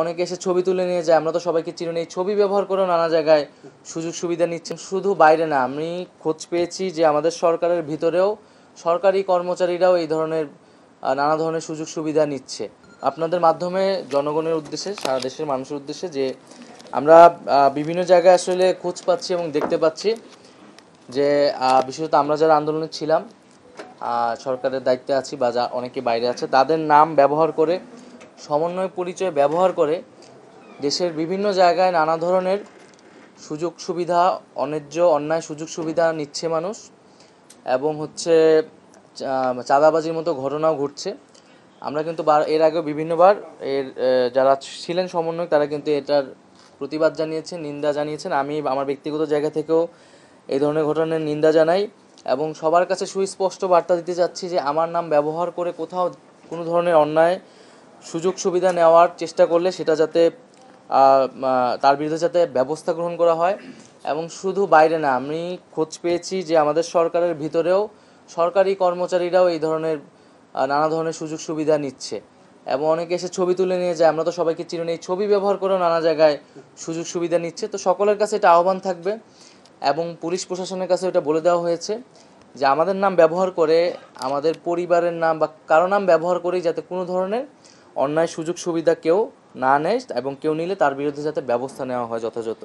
অনেকে এসে ছবি তুলে নিয়ে যায়, আমরা তো সবাইকে চিনি না। এই ছবি ব্যবহার করেও নানা জায়গায় সুযোগ সুবিধা নিচ্ছেন। শুধু বাইরে না, আমি খোঁজ পেয়েছি যে আমাদের সরকারের ভিতরেও সরকারি কর্মচারীরাও এই ধরনের নানা ধরনের সুযোগ সুবিধা নিচ্ছে। আপনাদের মাধ্যমে জনগণের উদ্দেশ্যে, সারা দেশের মানুষের উদ্দেশ্যে, যে আমরা বিভিন্ন জায়গায় আসলে খোঁজ পাচ্ছি এবং দেখতে পাচ্ছি যে বিশেষত আমরা যারা আন্দোলনে ছিলাম, সরকারের দায়িত্বে আছি বা যা অনেকে বাইরে আছে, তাদের নাম ব্যবহার করে, সমন্বয় পরিচয় ব্যবহার করে দেশের বিভিন্ন জায়গায় নানা ধরনের সুযোগ সুবিধা, অন্যায় সুযোগ সুবিধা নিচ্ছে মানুষ, এবং চাঁদাবাজির মতো ঘটনাও ঘটছে। আমরা কিন্তু এর আগেও বিভিন্নবার যারা ছিলেন সমন্বয়ক, তারা কিন্তু এটার প্রতিবাদ জানিয়েছেন, নিন্দা জানিয়েছেন। আমি আমার ব্যক্তিগত জায়গা থেকেও এই ধরনের ঘটনার নিন্দা জানাই এবং সবার কাছে সুস্পষ্ট বার্তা দিতে চাচ্ছি যে আমার নাম ব্যবহার করে কোথাও কোনো ধরনের অন্যায় সুযোগ সুবিধা নেওয়ার চেষ্টা করলে সেটা যাতে তার বিরুদ্ধে যাতে ব্যবস্থা গ্রহণ করা হয়। এবং শুধু বাইরে না, আমি খোঁজ পেয়েছি যে আমাদের সরকারের ভিতরেও সরকারি কর্মচারীরাও এই ধরনের নানা ধরনের সুযোগ সুবিধা নিচ্ছে এবং অনেকে এসে ছবি তুলে নিয়ে যায়, আমরা তো সবাইকে চিনি না। এই ছবি ব্যবহার করেও নানা জায়গায় সুযোগ সুবিধা নিচ্ছে। তো সকলের কাছে এটা আহ্বান থাকবে এবং পুলিশ প্রশাসনের কাছে এটা বলে দেওয়া হয়েছে যে আমাদের নাম ব্যবহার করে, আমাদের পরিবারের নাম বা কারো নাম ব্যবহার করেই যাতে কোনো ধরনের অন্যায় সুযোগ সুবিধা কেউ না নেয় এবং কেউ নিলে তার বিরুদ্ধে যাতে ব্যবস্থা নেওয়া হয় যথাযথ।